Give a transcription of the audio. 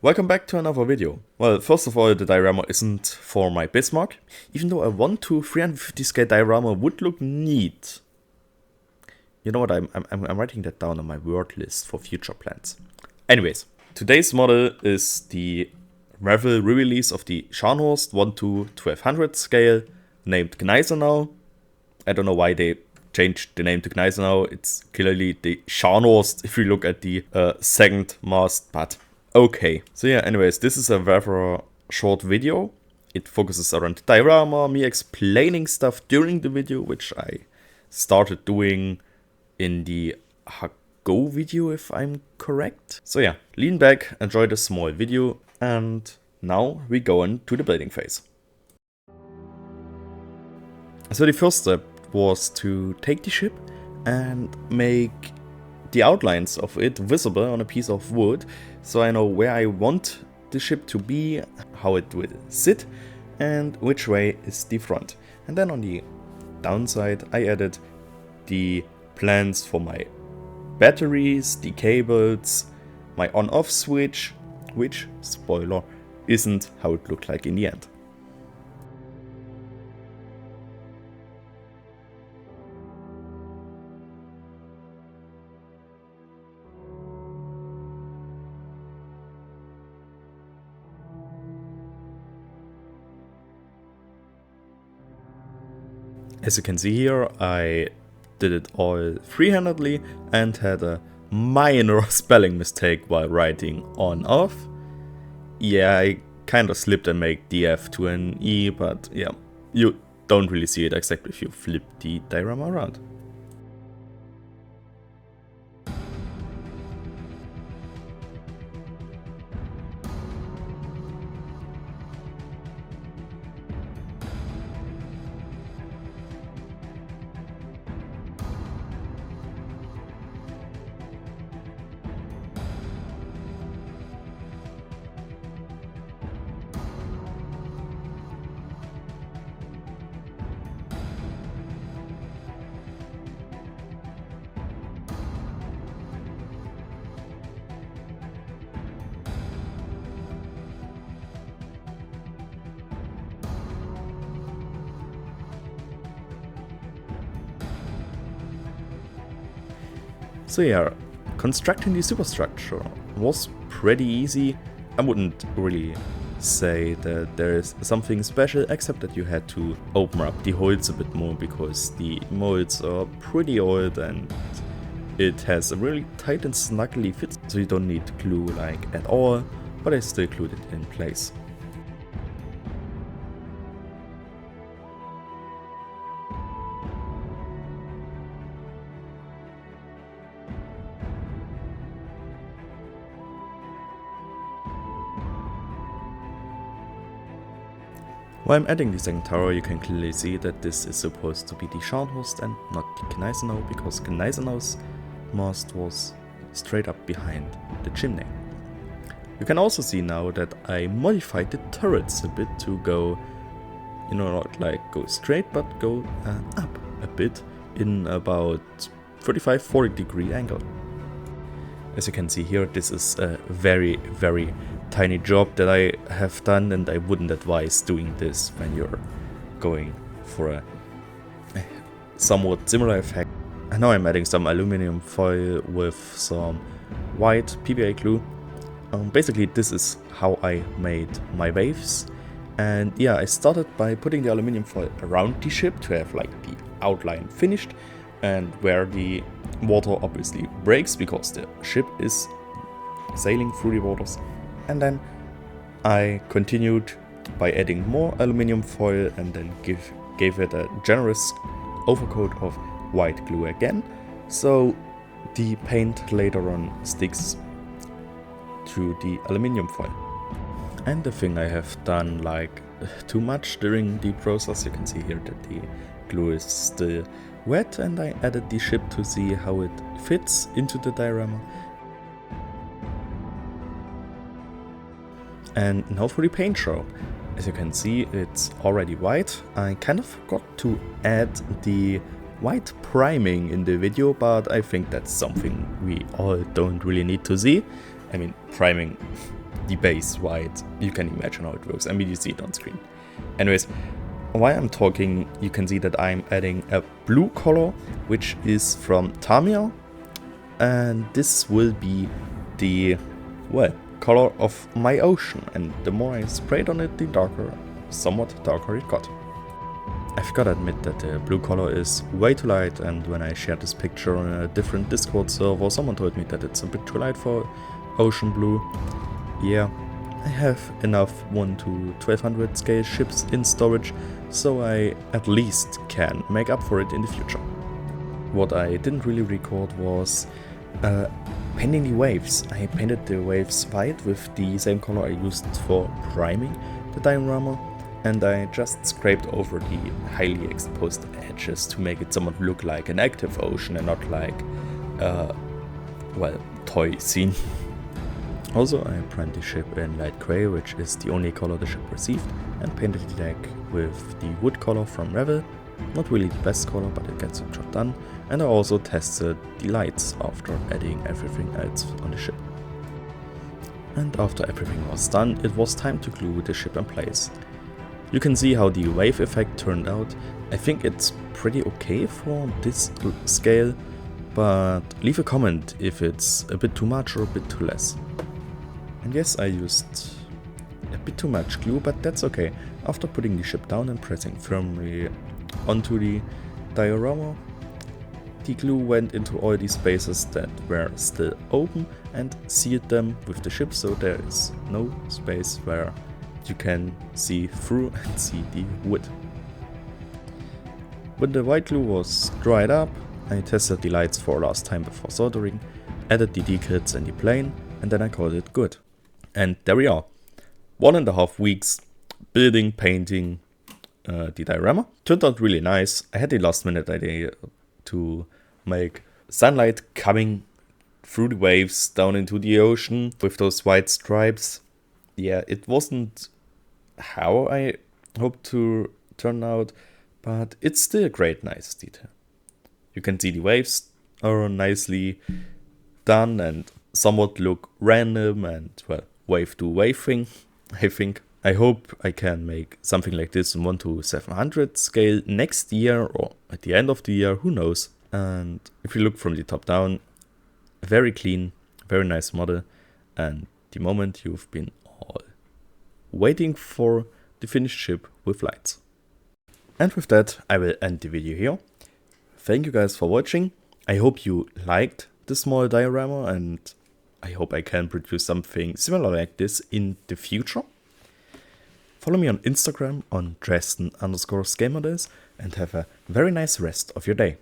Welcome back to another video. Well, first of all, the diorama isn't for my Bismarck, even though a 1 to 350 scale diorama would look neat. You know what, I'm writing that down on my word list for future plans. Anyways, today's model is the Revell re-release of the Scharnhorst 1 to 1200 scale, named Gneisenau. I don't know why they changed the name to Gneisenau. It's clearly the Scharnhorst if you look at the second mast, but okay. So yeah, anyways, this is a rather short video. It focuses around the diorama, me explaining stuff during the video, which I started doing in the Go video, if I'm correct. So yeah, lean back, enjoy the small video, and now we go into the building phase. So the first step was to take the ship and make the outlines of it visible on a piece of wood, so I know where I want the ship to be, how it will sit, and which way is the front. And then on the downside I added the plans for my batteries, the cables, my on-off switch, which, spoiler, isn't how it looked like in the end. As you can see here, I did it all freehandedly and had a minor spelling mistake while writing on-off. Yeah, I kind of slipped and made the F to an E, but yeah, you don't really see it except if you flip the diorama around. So yeah, constructing the superstructure was pretty easy. I wouldn't really say that there is something special, except that you had to open up the holes a bit more because the molds are pretty old and it has a really tight and snuggly fit, so you don't need glue like at all, but I still glued it in place. While I'm adding the second tower, you can clearly see that this is supposed to be the Scharnhorst and not the Gneisenau, because Gneisenau's mast was straight up behind the chimney. You can also see now that I modified the turrets a bit to go, you know, not like go straight, but go up a bit in about 35-40 degree angle. As you can see here, this is a very tiny job that I have done, and I wouldn't advise doing this when you're going for a somewhat similar effect. And now I'm adding some aluminum foil with some white PVA glue. Basically this is how I made my waves, and yeah, I started by putting the aluminum foil around the ship to have like the outline finished, and where the water obviously breaks because the ship is sailing through the waters. And then I continued by adding more aluminum foil and then gave it a generous overcoat of white glue again, so the paint later on sticks to the aluminum foil. And the thing I have done like too much during the process, you can see here that the glue is still wet, and I added the ship to see how it fits into the diorama. And now for the paint show. As you can see, it's already white. I kind of forgot to add the white priming in the video, but I think that's something we all don't really need to see. I mean, priming the base white, you can imagine how it works. I mean, you see it on screen. Anyways, while I'm talking, you can see that I'm adding a blue color, which is from Tamiya, and this will be the, well, color of my ocean, and the more I sprayed on it, the darker, somewhat darker it got. I've gotta admit that the blue color is way too light, and when I shared this picture on a different Discord server, someone told me that it's a bit too light for ocean blue. Yeah, I have enough 1 to 1200 scale ships in storage, so I at least can make up for it in the future. What I didn't really record was painting the waves. I painted the waves white with the same color I used for priming the diorama, and I just scraped over the highly exposed edges to make it somewhat look like an active ocean and not like well, toy scene. Also, I primed the ship in light grey, which is the only color the ship received, and painted the deck with the wood color from Revell. Not really the best color, but it gets the job done. And I also tested the lights after adding everything else on the ship. And after everything was done, it was time to glue the ship in place. You can see how the wave effect turned out. I think it's pretty okay for this scale, but leave a comment if it's a bit too much or a bit too less. And yes, I used a bit too much glue, but that's okay. After putting the ship down and pressing firmly onto the diorama, the glue went into all the spaces that were still open and sealed them with the ship, so there is no space where you can see through and see the wood. When the white glue was dried up, I tested the lights for a last time before soldering, added the decals and the plane, and then I called it good. And there we are. 1.5 weeks building, painting the diorama. Turned out really nice. I had the last minute idea to make sunlight coming through the waves down into the ocean with those white stripes. Yeah, it wasn't how I hoped to turn out, but it's still a great, nice detail. You can see the waves are nicely done and somewhat look random and, well, wave to wave thing, I think. I hope I can make something like this in 1 to 700 scale next year or at the end of the year, who knows. And if you look from the top down, very clean, very nice model, and the moment you've been all waiting for the finished ship with lights. And with that, I will end the video here. Thank you guys for watching. I hope you liked the small diorama, and I hope I can produce something similar like this in the future. Follow me on Instagram on Dresden_scale and have a very nice rest of your day.